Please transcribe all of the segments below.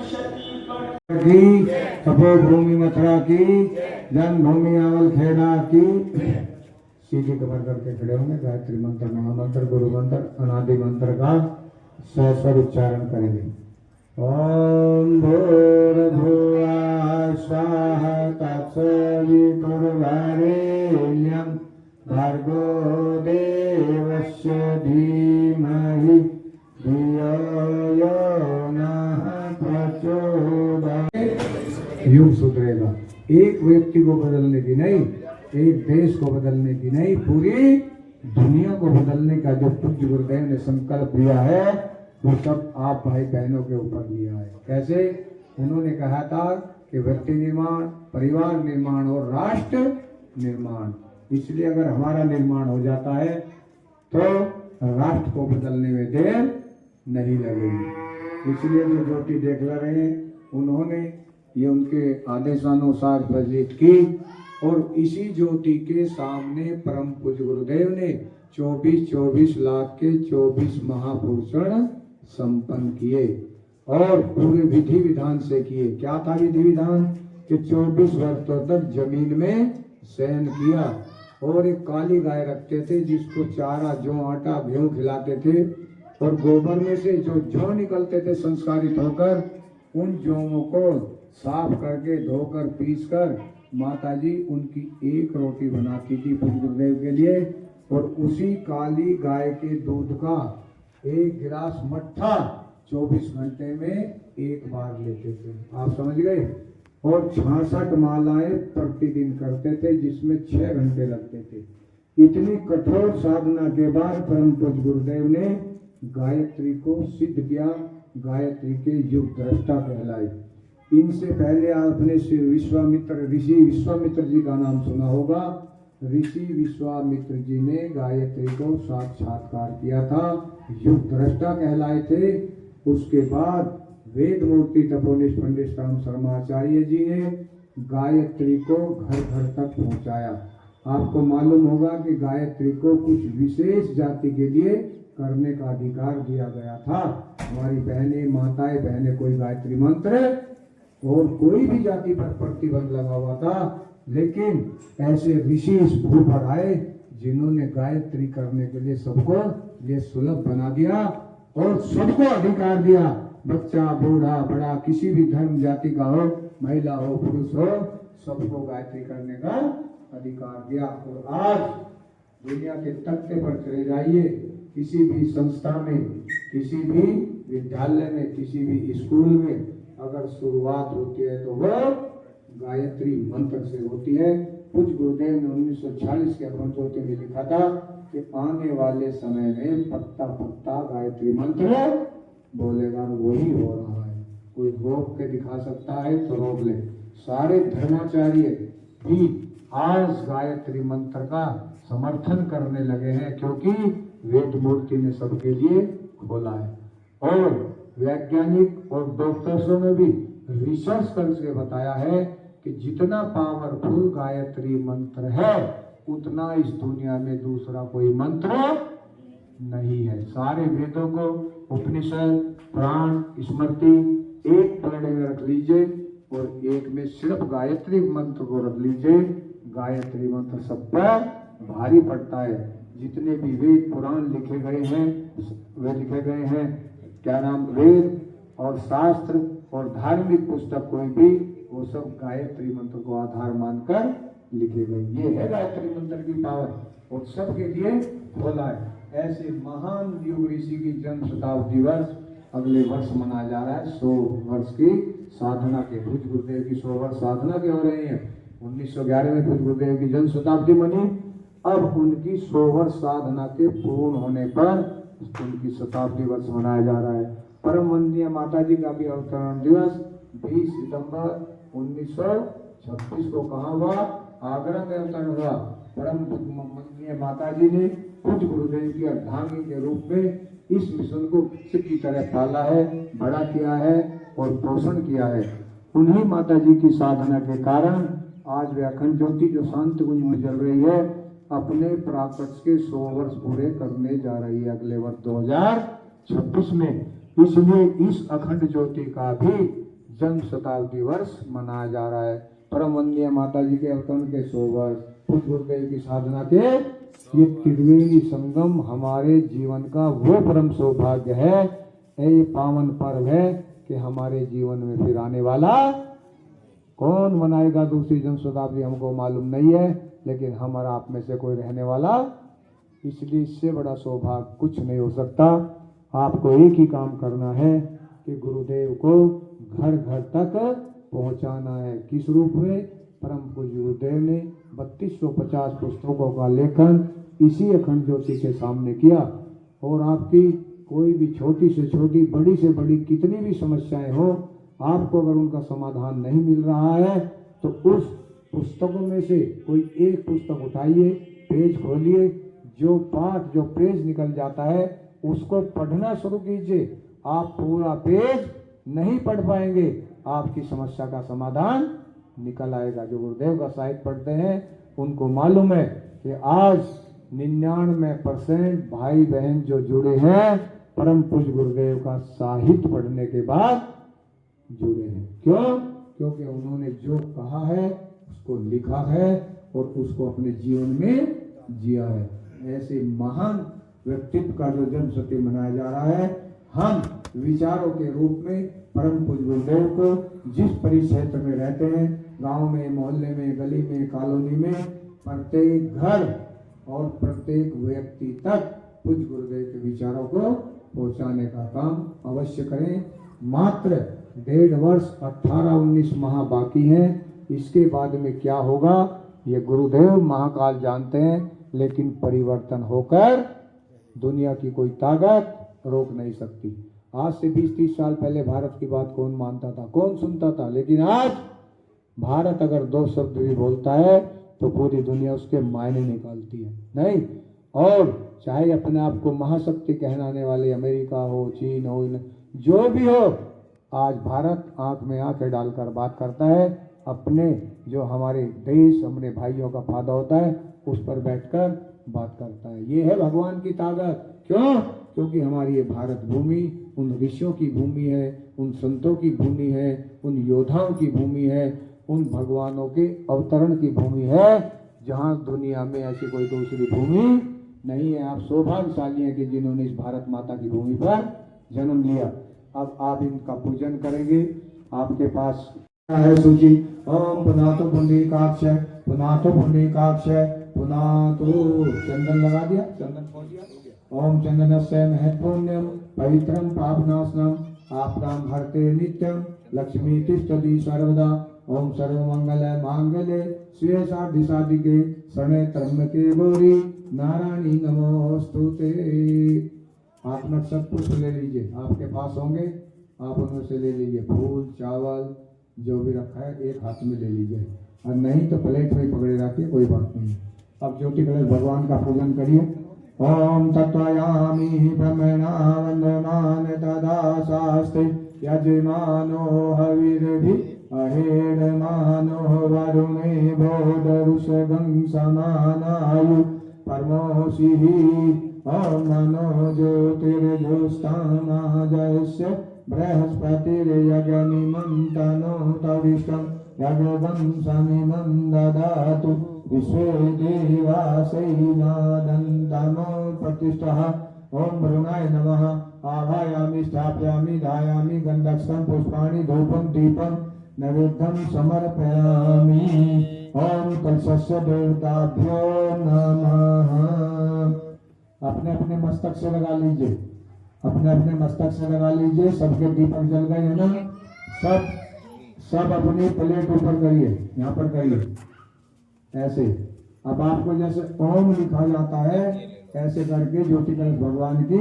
की तपोभूमि मथुरा की जन्मभूमि आवल खेड़ा की। सीधी कमर करके खड़े होंगे। गायत्री मंत्र, महामंत्र, गुरु मंत्र, अनादि मंत्र का सहस्र उच्चारण करेंगे। ओम भूर्भुवः स्वः तत्सवितुर्वरेण्यं भर्गो देवस्य धीमहि धियो यो नः प्रचोदयात्। युग सुधरेगा। एक व्यक्ति को बदलने की नहीं, एक देश को बदलने की नहीं, पूरी दुनिया को बदलने का जो पूज्य गुरुदेव ने संकल्प लिया है वो सब आप भाई बहनों के ऊपर लिया है। कैसे? उन्होंने कहा था कि व्यक्ति निर्माण, परिवार निर्माण और राष्ट्र निर्माण। इसलिए अगर हमारा निर्माण हो जाता है तो राष्ट्र को बदलने में देर नहीं लगेगी। इसलिए जो ज्योति देख रहे हैं उन्होंने ये उनके आदेशानुसार प्रज्वलित की और इसी ज्योति के सामने परम पूज्य गुरुदेव ने 24 लाख के 24 महाभूषण संपन्न किए और पूरे विधि विधान से किए। क्या था विधि विधान? कि 24 वर्षों तक जमीन में शयन किया और एक काली गाय रखते थे जिसको चारा, जौ, आटा, गेहूं खिलाते थे और गोबर में से जो जौ निकलते थे संस्कारित होकर, उन जौओं को साफ करके धोकर पीसकर माताजी उनकी एक रोटी बनाती थी पूज्य गुरुदेव के लिए और उसी काली गाय के दूध का एक गिलास मट्ठा 24 घंटे में एक बार लेते थे। आप समझ गए? और 66 मालाएं प्रतिदिन करते थे जिसमें 6 घंटे लगते थे। इतनी कठोर साधना के बाद परम पूज्य गुरुदेव ने गायत्री को सिद्ध किया। गायत्री के युग दृष्टा कहलाए। इनसे पहले आपने ऋषि विश्वामित्र जी का नाम सुना होगा। ऋषि विश्वामित्र जी ने गायत्री को साक्षात्कार किया था, युग दृष्टा कहलाए थे। उसके बाद वेद मूर्ति तपोनिष्ठ पंडित राम शर्माचार्य जी ने गायत्री को घर घर तक पहुंचाया। आपको मालूम होगा कि गायत्री को कुछ विशेष जाति के लिए करने का अधिकार दिया गया था। हमारी बहनें, माताएं, बहनें कोई गायत्री मंत्र और कोई भी जाति पर प्रतिबंध लगा हुआ था, लेकिन ऐसे ऋषि इस भू पर आए जिन्होंने गायत्री करने के लिए सबको ये सुलभ बना दिया और सबको अधिकार दिया। बच्चा, बूढ़ा, बड़ा, किसी भी धर्म जाति का हो, महिला हो, पुरुष हो, सबको गायत्री करने का अधिकार दिया। और आज दुनिया के तख्ते पर चले जाइए, किसी भी संस्था में, किसी भी विद्यालय में, किसी भी स्कूल में अगर शुरुआत होती है तो वह गायत्री मंत्र से होती है। कुछ गुरुदेव ने 1940 के अमृतज्योति में लिखा था कि आने वाले समय में पत्ता पत्ता गायत्री मंत्र बोलेगा। वही हो रहा है। कोई रोक के दिखा सकता है तो रोक ले। सारे धर्माचार्य भी आज गायत्री मंत्र का समर्थन करने लगे हैं क्योंकि वेद मूर्ति ने सबके लिए खोला है। और वैज्ञानिक और डॉक्टर्सों ने भी रिसर्च करके बताया है कि जितना पावरफुल गायत्री मंत्र है उतना इस दुनिया में दूसरा कोई मंत्र नहीं है। सारे वेदों को, उपनिषद, पुराण, स्मृति एक पलड़े में रख लीजिए और एक में सिर्फ गायत्री मंत्र को रख लीजिए। गायत्री मंत्र सब पर भारी पड़ता है। जितने भी वेद पुराण लिखे गए हैं, वे लिखे गए हैं क्या नाम, वेद और शास्त्र और धार्मिक पुस्तक कोई भी, वो सब गायत्री मंत्र को आधार मानकर लिखे गए। ये है गायत्री मंत्र की पावर और सबके लिए खोला है। ऐसे महान युग ऋषि की जन्म शताब्दी वर्ष अगले वर्ष मनाया जा रहा है। 100 वर्ष की साधना के, पूज्य गुरुदेव की 100 वर्ष साधना के हो रही है। 1911 में पूज्य गुरुदेव की जन्म शताब्दी मनी। अब उनकी 100 वर्ष साधना के पूर्ण होने पर उनकी शताब्दी वर्ष मनाया जा रहा है। परम वंदनीय माता जी का भी अवतरण दिवस 20 सितंबर 1926 को कहाँ हुआ? आगरा में अवतरण हुआ। परम वंदनीय माता जी ने पूज्य गुरुदेव की अर्धांगी के रूप में इस मिशन को की तरह पाला है, बड़ा किया है और पोषण किया है। उन्हीं माता जी की साधना के कारण आज वे अखंड ज्योति जो शांति कुंज में जल रही है अपने प्राकट्य के 100 वर्ष पूरे करने जा रही है अगले वर्ष 2026 में। इसलिए इस अखंड ज्योति का भी जन्म शताब्दी वर्ष मनाया जा रहा है। परम वंदनीय माता जी के अवतरण के 100 वर्ष, पूज्य गुरुदेव की साधना के ये त्रिवेणी संगम हमारे जीवन का वो परम सौभाग्य है, ये पावन पर्व है कि हमारे जीवन में फिर आने वाला कौन मनाएगा दूसरी जन्म शताब्दी हमको मालूम नहीं है, लेकिन हमारा आप में से कोई रहने वाला, इसलिए इससे बड़ा सौभाग्य कुछ नहीं हो सकता। आपको एक ही काम करना है कि गुरुदेव को घर घर तक पहुंचाना है। किस रूप में? परम पूज्य गुरुदेव ने 3250 पुस्तकों का लेखन इसी अखंड ज्योति के सामने किया, और आपकी कोई भी छोटी से छोटी, बड़ी से बड़ी कितनी भी समस्याएं हो, आपको अगर उनका समाधान नहीं मिल रहा है तो उस पुस्तकों में से कोई एक पुस्तक उठाइए, पेज खोलिए, जो पाठ जो पेज निकल जाता है उसको पढ़ना शुरू कीजिए। आप पूरा पेज नहीं पढ़ पाएंगे, आपकी समस्या का समाधान निकल आएगा। जो गुरुदेव का साहित्य पढ़ते हैं उनको मालूम है कि आज 99% भाई बहन जो जुड़े हैं परम पूज्य गुरुदेव का साहित्य पढ़ने के बाद जुड़े हैं। क्यों? क्योंकि उन्होंने जो कहा है उसको लिखा है और उसको अपने जीवन में जिया है। ऐसे महान व्यक्तित्व का जो जन्म शती मनाया जा रहा है, हम विचारों के रूप में परम पूज्य गुरुदेव को जिस परिक्षेत्र में रहते हैं, गांव में, मोहल्ले में, गली में, कॉलोनी में, प्रत्येक घर और प्रत्येक व्यक्ति तक पूज्य गुरुदेव के विचारों को पहुंचाने का काम अवश्य करें। मात्र 1.5 वर्ष 18-19 माह बाकी हैं, इसके बाद में क्या होगा ये गुरुदेव महाकाल जानते हैं, लेकिन परिवर्तन होकर दुनिया की कोई ताकत रोक नहीं सकती। आज से 20-30 साल पहले भारत की बात कौन मानता था, कौन सुनता था, लेकिन आज भारत अगर 2 शब्द भी बोलता है तो पूरी दुनिया उसके मायने निकालती है। नहीं, और चाहे अपने आप को महाशक्ति कहलाने वाले अमेरिका हो, चीन हो, जो भी हो, आज भारत आंख में आंखें डालकर बात करता है। अपने जो हमारे देश, अपने भाइयों का फायदा होता है उस पर बैठकर बात करता है। ये है भगवान की ताकत। क्यों? क्योंकि हमारी ये भारत भूमि उन ऋषियों की भूमि है, उन संतों की भूमि है, उन योद्धाओं की भूमि है, उन भगवानों के अवतरण की भूमि है, जहाँ दुनिया में ऐसी कोई दूसरी भूमि नहीं है। आप सौभाग्यशाली हैं कि जिन्होंने इस भारत माता की भूमि पर जन्म लिया। अब आप इनका पूजन करेंगे। आपके पास है सूची। ओम पुनातो पुंडरीकाक्ष, पुनातो पुंडरीकाक्ष, पुनातो, चंदन लगा दिया, चंदन पहुंच गया। ओम चंदनस्य महत्पुण्यम पवित्रम पापनाशनम आपदाम हरते नित्यम लक्ष्मी तिष्ठति सर्वदा। ओम सर्वमंगल मांगल्ये शिवे साधि साधिके शरणे त्र्यंबके गौरी नारायणी नमोस्तुते। आप नक्षत्र पुष्प ले लीजिए, आपके पास होंगे, आप उनमें से ले लीजिए। फूल, चावल जो भी रखा है एक हाथ में ले लीजिए, और नहीं तो प्लेट में पकड़े रखिए, कोई बात नहीं। अब ज्योति कलश भगवान का पूजन करिए। ओम तत्वयामि ब्रह्मणा वंदमान तदा शास्त्रे यजमानो हविर्भि अहेडमानो वरुणे बोधरुषगं समानायु परमोषिः। ओम नमो ज्योतिर्जुष्टामाजस्य बृहस्पतिर्यजनिमन्तनोतविष्टं यज्ञवंशमिमं ददातु विश्वे देवासैनादन्तमो प्रतिष्ठः। ओम वरुणाय नमः। आवायामि स्थापयामि धायामि गन्धस्तं पुष्पाणि धूपं दीपं नैवेद्यं समर्पयामि। ओम कलशस्य देवताभ्यो नमः। अपने अपने मस्तक से लगा लीजिए, अपने अपने मस्तक से लगा लीजिए। सबके दीपक जल गए हैं ना? सब अपनी प्लेट ऊपर करिए, यहाँ पर करिए ऐसे। अब आपको जैसे ओम लिखा जाता है ऐसे करके ज्योति कलश भगवान की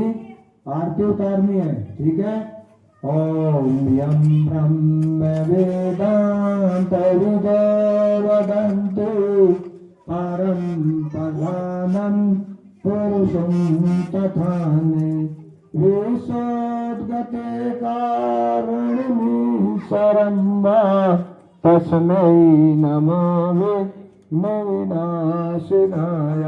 आरती उतारनी है, ठीक है? ओम यम ब्रह्म वेदांत विदवदन्तु परम प्रधानम पुरुषं तथाने विशोद्गते कारुणीश्वरं वा तस्मै नमः विनाशिनाय।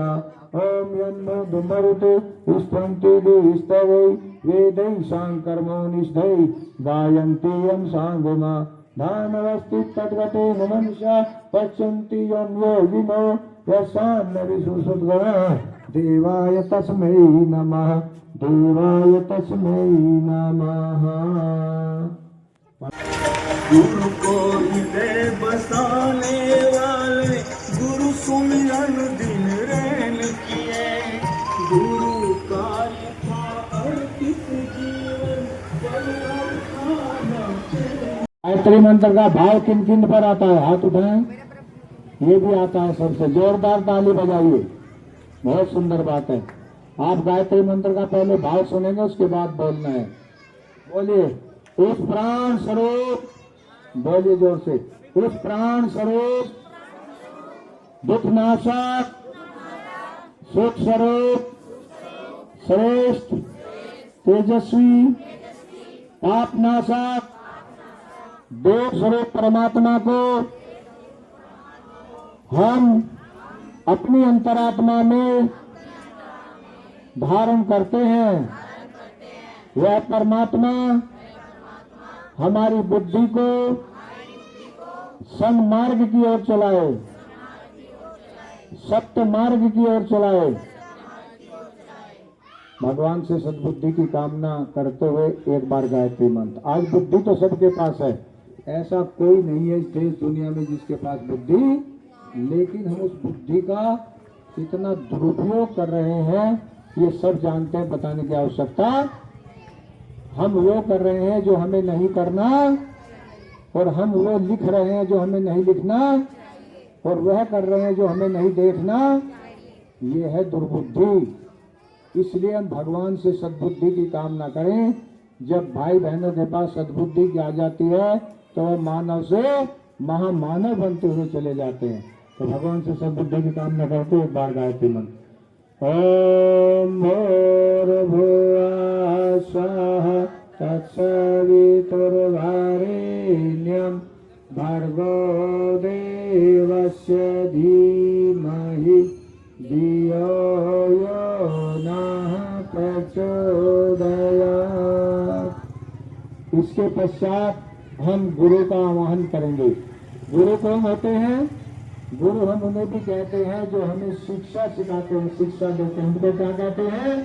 ओम यन्मरुते स्तुन्ति दिस्तवै वेदै सांकर्मो निष्ठै गायन्ति यं सांगमा भानवस्थित तद्गते मनुष्या पश्यन्ति यं योगिनो यशान्नविसुसुद्गणः देवाय तस्मै नमः देवाय तस्मै नमः। गुरु को हृदय बसाने वाले गुरु सुमिरन दिन रैन किए, गुरु का लिखा अर्पित जीवन गायत्री मंत्र का भाव किन किन पर आता है? हाथ उठाएं। ये भी आता है, सबसे जोरदार ताली बजाइए। बहुत सुंदर बात है। आप गायत्री मंत्र का पहले भाव सुनेंगे, उसके बाद बोलना है। बोलिए, उस प्राण स्वरूप, बोलिए जोर से, उस प्राण स्वरूप दुखनाशक सुख स्वरूप श्रेष्ठ तेजस्वी पापनाशक देव स्वरूप परमात्मा को हम अपनी अंतरात्मा में धारण करते हैं। वह परमात्मा हमारी बुद्धि को सन्मार्ग की ओर चलाए, सत्य मार्ग की ओर चलाए। भगवान से सद्बुद्धि की कामना करते हुए एक बार गायत्री मंत्र। आज बुद्धि तो सबके पास है, ऐसा कोई नहीं है इस दुनिया में जिसके पास बुद्धि, लेकिन हम उस बुद्धि का इतना दुरुपयोग कर रहे हैं, ये सब जानते हैं, बताने की आवश्यकता। हम वो कर रहे हैं जो हमें नहीं करना, और हम वो लिख रहे हैं जो हमें नहीं लिखना, और वह कर रहे हैं जो हमें नहीं देखना। ये है दुर्बुद्धि। इसलिए हम भगवान से सद्बुद्धि की कामना करें। जब भाई बहनों के पास सद्बुद्धि की आ जाती है तो वह मानव से महामानव बनते हुए चले जाते हैं। तो भगवान से सद्बुद्धि की कामना करते एक बार गायत्री मंत्र। ओम भूर्भुवः स्वः तत्सवितुर्वरेण्यं भर्गो देवस्य धीमहि धियो यो नः प्रचोदयात्। इसके पश्चात हम गुरु का आवाहन करेंगे। गुरु कौन होते हैं? गुरु हम उन्हें भी कहते हैं जो हमें शिक्षा सिखाते हैं, शिक्षा देते हैं। उनको क्या कहते हैं?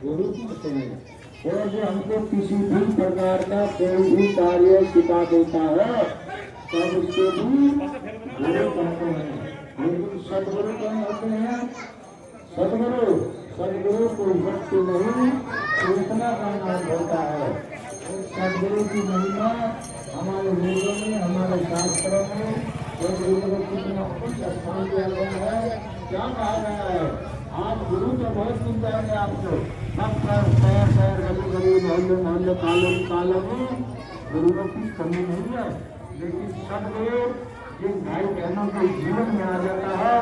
गुरु कहते हैं। और जो हमको किसी भी प्रकार का कोई भी कार्य सिखा देता है तब उसको भी गुरु कहते हैं। लेकिन सदगुरु कौन होते हैं? सदगुरु कोई व्यक्ति नहीं, इतना का नाम होता है। सदगुरु की महिमा हमारे वेदों में, हमारे शास्त्रों में और गुरु को कितना उच्च स्थान दिया गया है। क्या कहा गया है? आप गुरु तो बहुत मिल जाएंगे आपको, सब शहर शहर गली गली मोहल्ले मोहल्ले कालों में गुरुओं की कमी नहीं है। लेकिन सदगुरु जिन भाई बहनों के जीवन में आ जाता है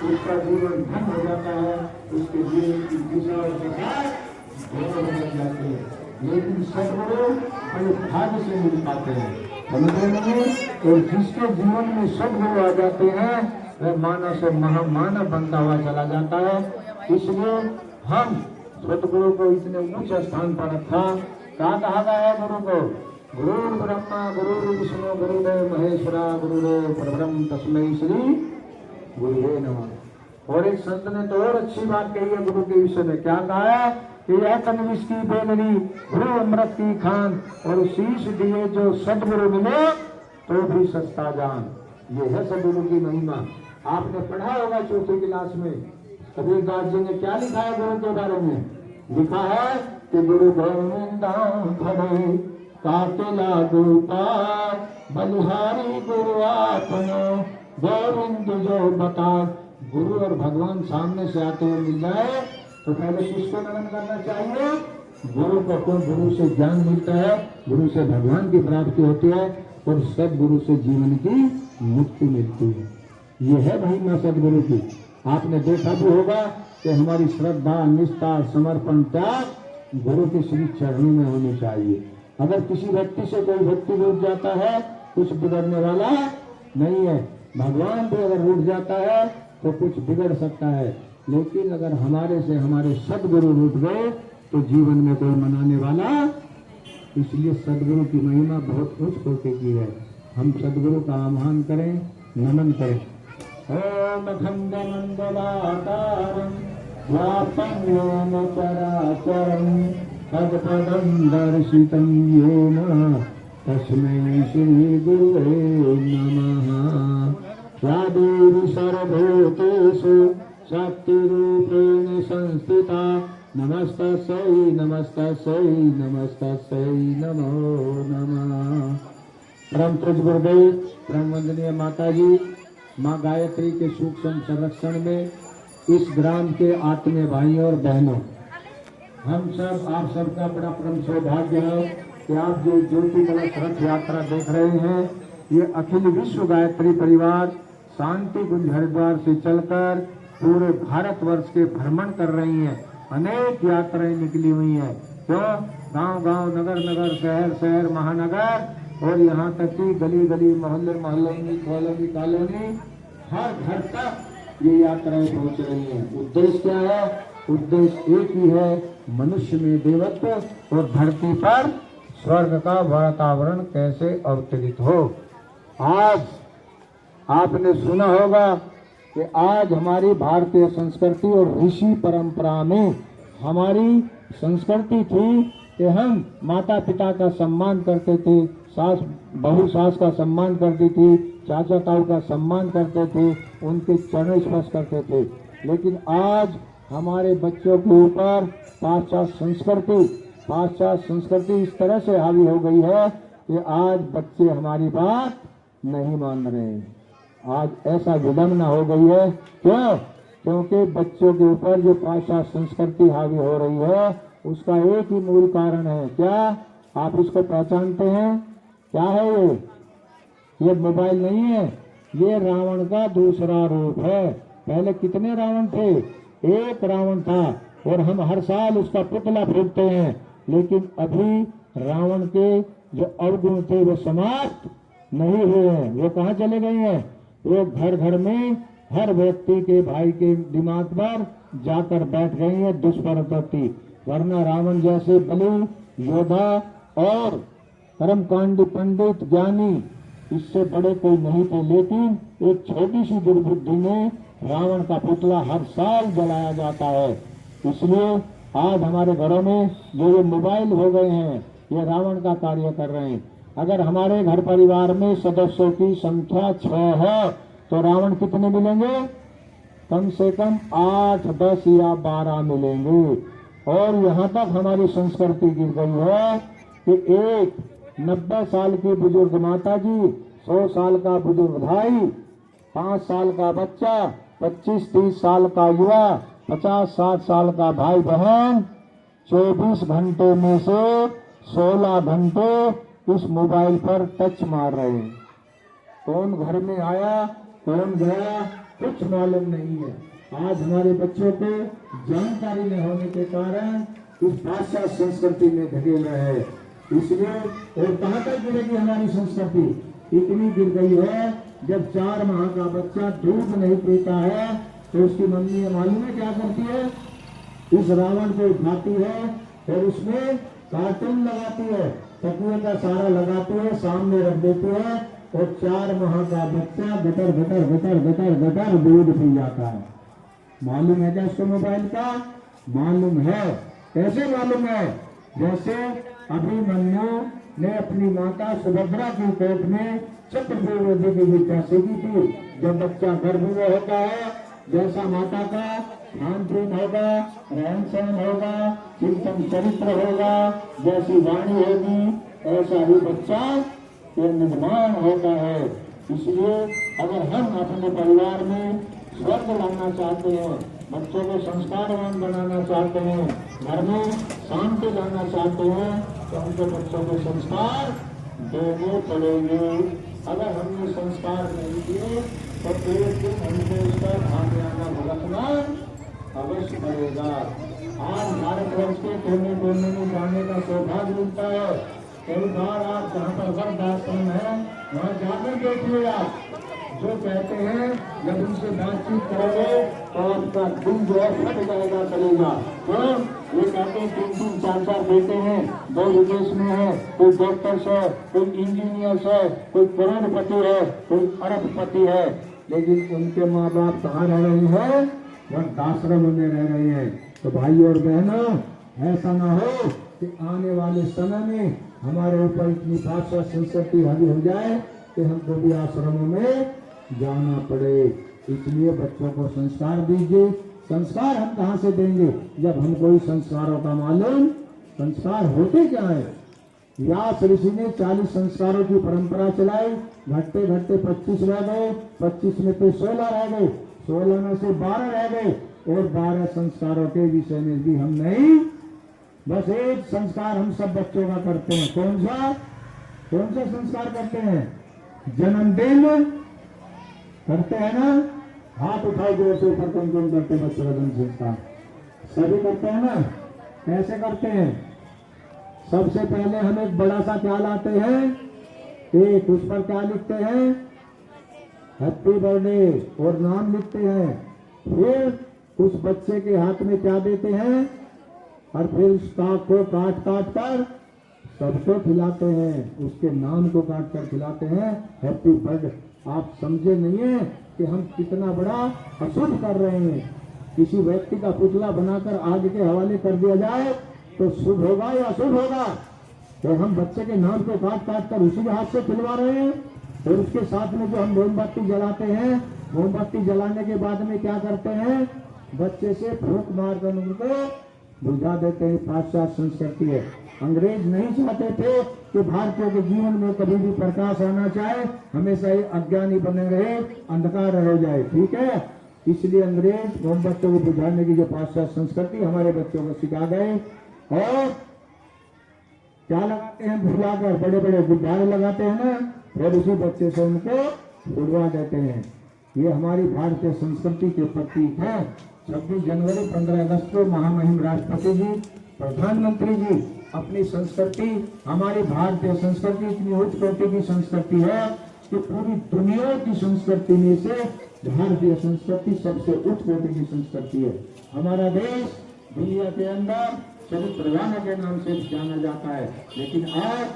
उसका जीवन धन हो जाता है, उसके जीवन की दिशा और दिशा दोनों बदल जाती है। लेकिन सदगुरु बड़े भाग्य से मिल पाते हैं, समझ रहे हैं। और जिसके जीवन में सदगुरु आ जाते हैं वह मानव से महामानव बनता हुआ चला जाता है। इसलिए हम सदगुरु को इतने ऊंचे स्थान पर रखा। क्या कहा गया है गुरु को? गुरु ब्रह्मा गुरु विष्णु गुरुदेव महेश्वरा गुरुदेव परब्रह्म तस्मै श्री गुरुवे नमः। और एक संत ने तो और अच्छी बात कही है गुरु के विषय में। क्या कहा है कि यह तनविश की बेलनी गुरु अमृत की खान, और शीश दिए जो सदगुरु मिले तो भी सस्ता जान। ये है सदगुरु की महिमा। आपने पढ़ा होगा चौथी क्लास में, कबीरदास जी ने क्या लिखा है गुरु के बारे में? लिखा है कि गुरु गोविंदा खड़े काटे लागू पार बलिहारी गुरु आपनो गोविंद जो बता। गुरु और भगवान सामने से आते हुए मिल जाए तो पहले किसको नमन करना चाहिए? गुरु को। गुरु से ज्ञान मिलता है, गुरु से भगवान की प्राप्ति होती है, और सदगुरु से जीवन की मुक्ति मिलती है। ये है महिमा सदगुरु की। आपने देखा भी होगा कि हमारी श्रद्धा निष्ठा समर्पण त्याग गुरु के श्री चरणों में होनी चाहिए। अगर किसी व्यक्ति से कोई व्यक्ति रूठ जाता है कुछ बिगड़ने वाला नहीं है। भगवान भी अगर रूठ जाता है तो कुछ बिगड़ सकता है, लेकिन अगर हमारे से हमारे सदगुरु रूठ गए तो जीवन में कोई मनाने वाला। इसलिए सदगुरु की महिमा बहुत उच्च कोटि की है। हम सदगुरु का आह्वान करें, नमन करें। ओम खंडमंडलाकारं व्याप्तं येन चराचरं तत्पदं दर्शितं येन तस्मै श्री गुरुवे नमः। या देवी सर्वभूतेषु शक्तिरूपेण संस्थिता नमस्तस्यै नमस्तस्यै नमस्तस्यै नमो नमः। परम पूज्य गुरुदेव, परम वंदनीय माता जी, माँ गायत्री के सूक्ष्म संरक्षण में इस ग्राम के आत्मीय भाइयों और बहनों, हम सब आप सबका बड़ा परम सौभाग्य है कि आप जो ज्योति कलश रथ यात्रा देख रहे हैं, ये अखिल विश्व गायत्री परिवार शांति कुंज हरिद्वार से चलकर पूरे भारतवर्ष के भ्रमण कर रही हैं। अनेक यात्राएं निकली हुई हैं, क्यों गांव गांव, नगर नगर, शहर शहर, महानगर और यहाँ तक कि गली गली, मोहल्ले मोहल्ले, कॉलोनी कॉलोनी, हर घर तक ये यात्राएं पहुंच रही हैं। उद्देश्य क्या है? उद्देश्य एक ही है, मनुष्य में देवत्व और धरती पर स्वर्ग का वातावरण कैसे अवतरित हो। आज आपने सुना होगा कि आज हमारी भारतीय संस्कृति और ऋषि परंपरा में हमारी संस्कृति थी कि हम माता पिता का सम्मान करते थे, सास बहू सास का सम्मान करती थी, चाचा ताऊ का सम्मान करते थे, उनके चरण स्पर्श करते थे। लेकिन आज हमारे बच्चों के ऊपर पाश्चात्य संस्कृति इस तरह से हावी हो गई है कि आज बच्चे हमारी बात नहीं मान रहे हैं। आज ऐसा विडंबना हो गई है, क्यों? क्योंकि बच्चों के ऊपर जो पाश्चात्य संस्कृति हावी हो रही है, उसका एक ही मूल कारण है। क्या आप इसको पहचानते हैं? क्या है ये मोबाइल नहीं है, ये रावण का दूसरा रूप है। पहले कितने रावण थे? एक रावण था और हम हर साल उसका पुतला फूंकते हैं। लेकिन अभी रावण के जो अवगुण थे वो समाप्त नहीं हुए हैं। वो कहाँ चले गए हैं? वो घर घर में हर व्यक्ति के भाई के दिमाग पर जाकर बैठ गई है दुष्प्रवृत्ति। वरना रावण जैसे बलि योद्धा और कर्मकांडी पंडित ज्ञानी इससे बड़े कोई नहीं थे। लेकिन एक छोटी सी दुर्बुद्धि में रावण का पुतला हर साल जलाया जाता है। इसलिए आज हमारे घरों में जो ये मोबाइल हो गए हैं, ये रावण का कार्य कर रहे हैं। अगर हमारे घर परिवार में सदस्यों की संख्या 6 है तो रावण कितने मिलेंगे? कम से कम 8, 10 या 12 मिलेंगे। और यहाँ तक हमारी संस्कृति गिर गई है कि एक 90 साल की बुजुर्ग माता जी, 100 साल का बुजुर्ग भाई, 5 साल का बच्चा, 25-30 साल का युवा, 50-60 साल का भाई बहन 24 घंटे में से 16 घंटे उस मोबाइल पर टच मार रहे हैं। कौन घर में आया, कौन गया, कुछ मालूम नहीं है। आज हमारे बच्चों को जानकारी न होने के कारण इस पाश्चात्य संस्कृति में धकेल रहे हैं। इसलिए और कहाँ तक गिरेगी हमारी संस्कृति? इतनी गिर गई है, जब 4 माह का बच्चा दूध नहीं पीता है तो उसकी मम्मी मालूम है क्या करती है? इस रावण को उठाती है और उसमें कार्टून लगाती है, तकिए का सारा लगाती है, सामने रख देती है और 4 माह का बच्चा gutter gutter gutter gutter gutter दूध पी जाता है। मालूम है क्या इसको मोबाइल का? मालूम है। कैसे मालूम है? जैसे अभिमन्यु ने अपनी माता सुभद्रा की कोख में चक्रव्यूह की विद्या सीखी थी। जब बच्चा गर्भ में होता है, जैसा माता का खान पीन होगा, रहन सहन होगा, चिंतन चरित्र होगा, जैसी वाणी होगी, ऐसा ही बच्चा के निर्माण होता है। इसलिए अगर हम अपने परिवार में स्वर्ग लाना चाहते हैं, बच्चों को संस्कारवान बनाना चाहते हैं, घर में शांति लाना चाहते हैं, तो हमको बच्चों को संस्कार देने पड़ेंगे। अगर हमने संस्कार नहीं दिए तो एक दिन हमको इसका भाग्याना भुगतना अवश्य पड़ेगा। आज भारतवर्ष के कोने कोने में जाने का सौभाग्य मिलता है। कई बार आप जहाँ पर वृद्ध आश्रम है वहाँ जाकर देखिए। आप जो कहते हैं जब उनसे बातचीत करोगे तो आपका दिल जो है फट जाएगा, चलेगा। तो ये कहते हैं 3-3, 4-4 बेटे हैं, दो विदेश में है, कोई डॉक्टर्स है, कोई इंजीनियर्स है, कोई करोड़पति है, कोई अरबपति है, लेकिन उनके माँ बाप कहाँ रह रहे हैं? वृद्धाश्रम में रह रहे हैं। तो भाई और बहनों, ऐसा ना हो कि आने वाले समय में हमारे ऊपर इतनी भाषा संस्कृति हावी हो जाए कि हमको भी आश्रमों में जाना पड़े। इसलिए बच्चों को संस्कार दीजिए। संस्कार हम कहाँ से देंगे जब हमको ही संस्कारों का मालूम? संस्कार होते क्या है? व्यास ऋषि ने 40 संस्कारों की परंपरा चलाई, घटते घटते 25 रह गए, 25 में तो 16 रह गए, 16 में से 12 रह गए, और 12 संस्कारों के विषय में भी हम नहीं, बस एक संस्कार हम सब बच्चों का करते हैं। कौन सा संस्कार करते हैं? जन्मदिन करते हैं ना? हाथ उठाओ जोर से ऊपर, कौन कौन करते हैं बच्चों का जन्म संस्कार? सभी करते हैं ना? कैसे करते हैं? सबसे पहले हम एक बड़ा सा क्या लाते हैं, एक उस पर क्या लिखते हैं? हैप्पी बर्थडे, और नाम लिखते हैं। फिर उस बच्चे के हाथ में क्या देते हैं, और फिर उस काट को काट कर सबको खिलाते हैं, उसके नाम को काट कर खिलाते हैं, हैप्पी बर्थडे। आप समझे नहीं है कि हम कितना बड़ा अशुभ कर रहे हैं? किसी व्यक्ति का पुतला बनाकर आग के हवाले कर दिया जाए तो शुभ होगा या अशुभ होगा? तो हम बच्चे के नाम को काट कर उसी के हाथ से खिलवा रहे हैं। और उसके साथ में जो हम मोमबत्ती जलाते हैं, मोमबत्ती जलाने के बाद में क्या करते हैं, बच्चे से फूंक मारकर उनको बुझा देते हैं। पाश्चात्य संस्कृति है। अंग्रेज नहीं चाहते थे कि भारतीयों के जीवन में कभी भी प्रकाश आना चाहे, हमेशा ये अज्ञानी बने रहे, अंधकार हो जाए, ठीक है? इसलिए अंग्रेज मोमबत्तियों को बुझाने की जो पाश्चात्य संस्कृति हमारे बच्चों को सिखा गए। और क्या लगाते हैं, भुलाकर बड़े बड़े गुब्बारे लगाते हैं ना, फिर उसी बच्चे से उनको उड़वा देते हैं। ये हमारी भारतीय संस्कृति के प्रतीक है। 26 जनवरी 15 अगस्त को महामहिम राष्ट्रपति जी, प्रधानमंत्री जी अपनी संस्कृति, हमारी भारतीय संस्कृति इतनी उच्च कोटि की संस्कृति है कि पूरी दुनिया की संस्कृति में से भारतीय संस्कृति सबसे उच्च कोटि की संस्कृति है। हमारा देश दुनिया के अंदर सभी प्रधानों के नाम से जाना जाता है, लेकिन आज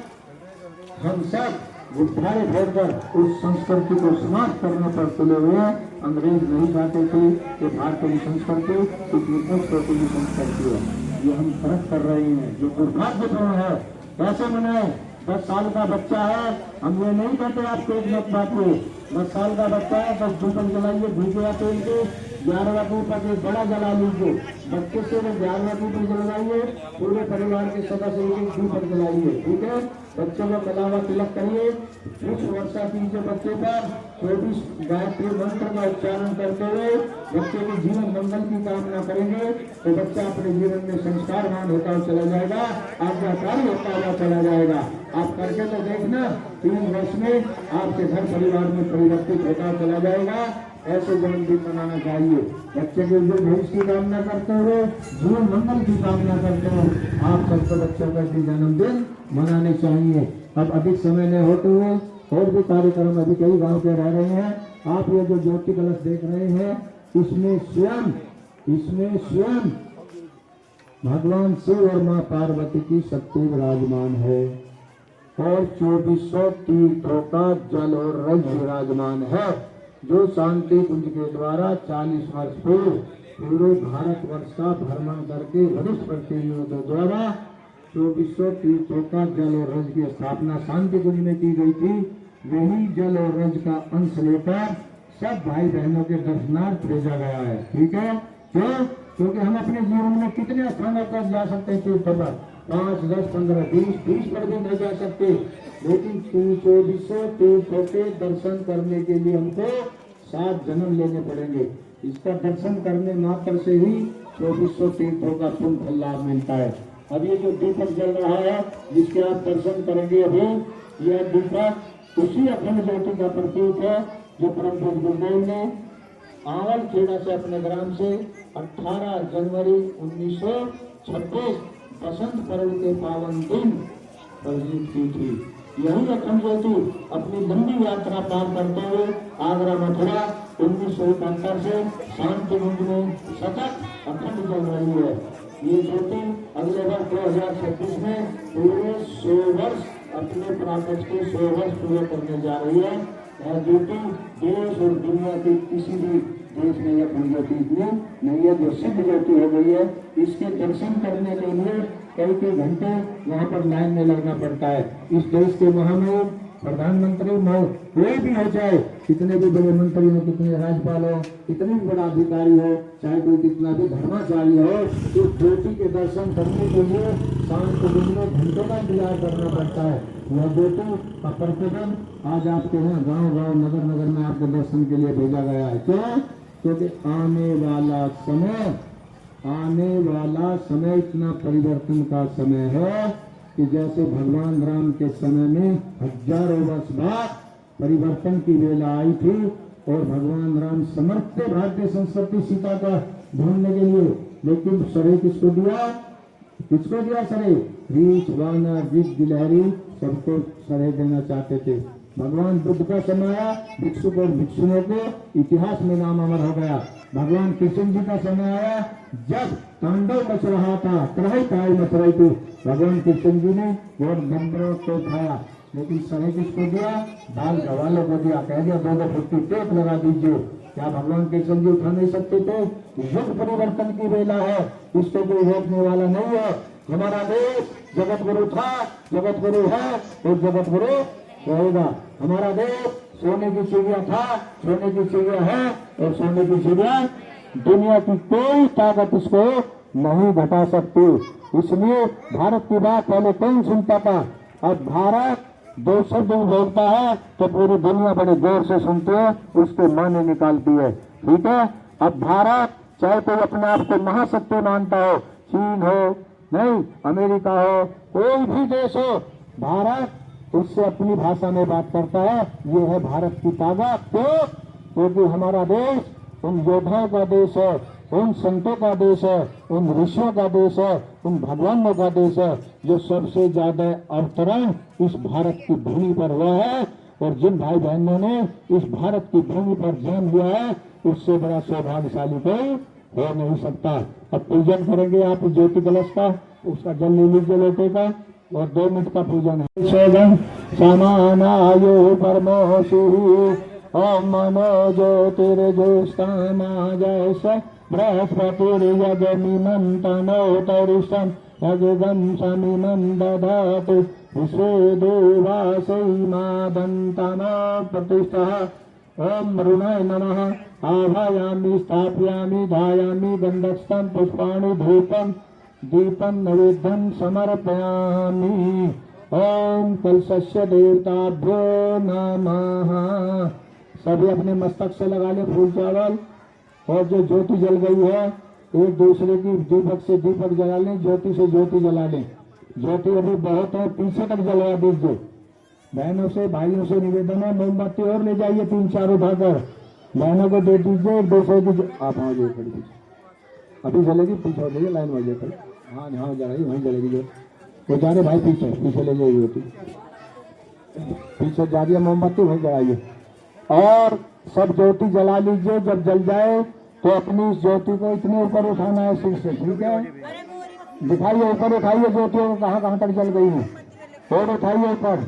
हम सब गुब्बारे फोड़कर उस संस्कृति को समाप्त करने पर तुले हुए। अंग्रेज नहीं चाहते थे कि भारतीय की संस्कृति इतनी उच्च कोटि की संस्कृति है। ये हम फर्क कर रहे हैं, जो दुर्भाग्यपूर्ण है। कैसे मनाए? 10 साल का बच्चा है, हम ये नहीं कहते आप केक मत बांटिए। 10 साल का बच्चा है, 10 दीपक जलाइए, भूखे या तेल के 11वां दीपक एक बड़ा जला लीजिए। बच्चे से वो 11वां दीपक जलाइए, पूरे परिवार के सदस्य एक दीपक जलाइए, ठीक है? बच्चों को कलावा तिलक करिए, कुछ वर्षा कीजिए बच्चे पर, 24 गायत्री मंत्र का उच्चारण करते हुए बच्चे के जीवन मंगल की कामना करेंगे, तो बच्चा अपने जीवन में संस्कारवान होता हुआ चला जाएगा, आज्ञाकारी होता हुआ चला जाएगा। आप करके तो देखना, 3 वर्ष में आपके घर परिवार में परिवर्तित होता चला जाएगा। ऐसे जन्मदिन मनाना चाहिए। बच्चे के जो भविष्य की कामना करते हुए, जीवन मंगल की कामना करते हुए आप सबको बच्चों का जन्मदिन मनाने चाहिए। अब अधिक समय न होते हुए और भी कार्यक्रम अभी कई गांव के रह रहे हैं। आप ये जो ज्योति कलश देख रहे हैं, इसमें स्वयं भगवान शिव और माँ पार्वती की शक्ति विराजमान है, और 2400 तीर्थों का जल और रज विराजमान है, जो शांति कुंज के द्वारा 40 वर्ष पूर्व पूरे भारतवर्ष का भ्रमण करके वरिष्ठ प्रतिनिधियों द्वारा 2400 तीर्थों का जल और रज की स्थापना शांति कुंज में की गई थी। वही जल और रज का अंश लेकर सब भाई बहनों के दर्शनार्थ भेजा गया है, ठीक है? क्यों? क्योंकि हम अपने जीवन में कितने स्थानों पर जा सकते हैं तीर्थों पर, 5, 10, 15, 20 पर भी नहीं जा सकते, लेकिन 2400 तीर्थों के दर्शन करने के लिए हमको 7 जन्म लेने पड़ेंगे। इसका दर्शन करने मात्र से ही 2400 तीर्थों का पुण्य फल लाभ मिलता है। अब ये जो दीपक जल रहा है, जिसके आप दर्शन करेंगे अभी, यह दीपक उसी अखंड ज्योति का प्रतीक है जो परम पूज्य गुरुदेव ने आवल खेड़ा से अपने ग्राम से 18 जनवरी 1926 बसंत पर्व के पावन दिन प्रज्वलित की थी। यही अखंड ज्योति अपनी लंबी यात्रा पार करते हुए आगरा मथुरा 1971 से शांति कुंज में सतत अखंड जल रही है। ये ज्योति अगले वर्ष 2026 में पूरे 100 वर्ष अपने प्राकट के 100 वर्ष पूरे करने जा रही है। यह ज्योति देश और दुनिया के किसी भी देश में यह कोई ज्योति नहीं है जो सिद्ध ज्योति हो गई है। इसके दर्शन करने के लिए कई घंटे वहाँ पर लाइन में लगना पड़ता है। इस देश के महामहिम प्रधानमंत्री हो, कोई भी हो, चाहे कितने भी बड़े मंत्री हो, कितने राज्यपाल हो, कितने भी बड़ा अधिकारी हो, चाहे कोई कितना भी धर्माचार्य हो, तो ज्योति के दर्शन करने के लिए शाम को दिन में घंटों का इंतजार करना पड़ता है। यह ज्योति का प्रतिदिन आज आपके यहाँ गाँव नगर में आपके दर्शन के लिए भेजा गया है। क्यों? क्योंकि आने वाला समय इतना परिवर्तन का समय है कि जैसे भगवान राम के समय में हजारों वर्ष बाद परिवर्तन की वेला आई थी और भगवान राम समर्थ थे भारतीय संस्कृति सीता का ढूंढने के लिए, लेकिन सरे किसको दिया सरे? रीछ, वानर, गिद्ध, गिलहरी सबको सरे देना चाहते थे। भगवान बुद्ध का समय आया, भिक्षुक और भिक्षुओं को इतिहास में नाम अमर हो गया। भगवान कृष्ण जी का समय आया, जब तांडव मच रहा था, तराई मच रही थी, भगवान कृष्ण जी ने और बंदरों को उठाया, लेकिन सरे किसको दिया? बाल गवालों को दिया। कह दिया 2 फुट की टेप लगा दीजिए। क्या भगवान कृष्ण जी उठा नहीं सकते थे? युग परिवर्तन की वेला है, इसको कोई रोकने वाला नहीं है। हमारा देश जगत गुरु था, जगत गुरु है और जगत गुरु रहेगा। हमारा देश सोने की चिड़िया था, सोने की चिड़िया है और सोने की चिड़िया दुनिया की कोई ताकत इसको नहीं घटा सकती। इसलिए भारत की बात पहले कौन सुनता था? अब भारत 2 शब्द बोलता है तो पूरी दुनिया बड़े जोर से सुनते है, उसके माने निकालती है। ठीक है, अब भारत चाहे कोई अपने आप को महाशक्ति मानता हो, चीन हो, नहीं अमेरिका हो, कोई भी देश हो, भारत उससे अपनी भाषा में बात करता है। ये है भारत की ताकत। क्यों? क्योंकि हमारा देश उन योद्धाओं का देश है, उन संतों का देश है, उन ऋषियों का देश है, उन भगवानों का देश है, जो सबसे ज्यादा अवतरण इस भारत की भूमि पर हुआ है। और जिन भाई बहनों ने इस भारत की भूमि पर जन्म लिया है, उससे बड़ा सौभाग्यशाली कोई हो नहीं सकता। अब पूजन करेंगे आप ज्योति कलश का, उसका जल ले लीजिए लोटे का, और 2 मिनट का पूजन है। शोभन समानायो परमोषि ओम मनो ज्योतिर्ज्योतिष्कामा जैसे बृहस्पतिर्यजमिमन्तनोतरिष्टं यजगं समिमं दधातु विश्वे देवासै मादन्तना प्रतिष्ठः। ओम मृणाय नमः। आवायामि स्थापयामि धायामि गन्धस्थं पुष्पाणि धूपं दीपं नैवेद्यं समर्पयामि। ओम कलशस्य देवताभ्यो नमः। सभी अपने मस्तक से लगा ले फूल चावल, और जो ज्योति जल गई है एक दूसरे की दीपक से दीपक जला लें, ज्योति से ज्योति जला लें। ज्योति अभी बहुत है, पीछे तक जलवा दीजिए। बहनों से भाइयों से निवेदन है, मोमबत्ती और ले जाइए 3-4 उठाकर बहनों को दे दीजिए। एक दूसरे की आप आ जाइए खड़ी पीछे, अभी जलेगी, पीछे हो जाइए, लाइन में जाइए। हाँ हाँ जलाइए, वहीं जलेगी जो वो जा रहे भाई, पीछे ले जाइए ज्योति, पीछे जा रही है मोमबत्ती, वहीं जलाइए। और सब ज्योति जला लीजिए। जब जल जाए तो अपनी इस ज्योति को इतने ऊपर उठाना है सिर से। ठीक है, दिखाइए, ऊपर उठाइए ज्योतियों को, कहाँ तक जल गई है, और उठाइए ऊपर।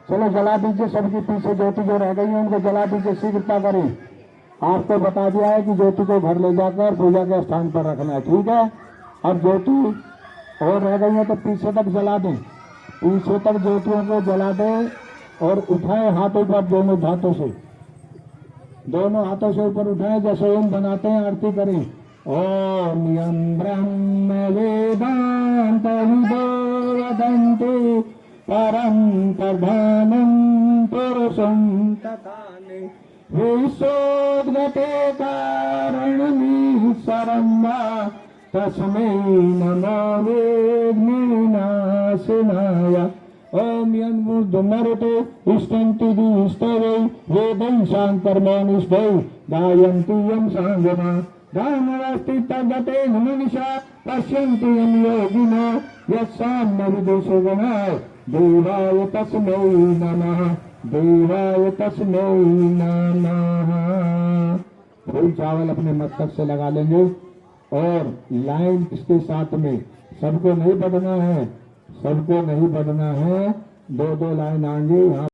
चलो जला दीजिए, सबकी पीछे ज्योति जो रह गई है उनको जला दीजिए, शीघ्रता करें। आपको बता दिया है कि ज्योति को घर ले जाकर पूजा के स्थान पर रखना है। ठीक है, अब ज्योति और रह गई है तो पीछे तक जला दें, पीछे तक ज्योतियों को जला दें और उठाएं हाथों पर, दोनों हाथों से ऊपर उठाएं, जैसे ओम बनाते हैं आरती करें। ओम यं ब्रह्म वेदांत विदो वदन्ति परं प्रधानं पुरुषं तथाने विश्वोद्गते कारणमीश्वरं वा तस्मै नमो विघ्नविनाशिनाय। ओम यन्मुद्मरुते इष्टन्ति दिष्टवै वेदै शाङ्कर्मनिष्ठै गायन्ति यं साङ्गना दानवस्ति तद्गतेन मनीषा पश्यन्ति यं योगिनो यत्साम्यविदुषगणाय देवाय तस्मै नमः, देवाय तस्मै नमः। फूल चावल अपने मस्तक से लगा लेंगे और लाइन इसके साथ में सबको नहीं पढ़ना है, सबको नहीं पढ़ना है। दो दो लाइन आएंगे यहाँ।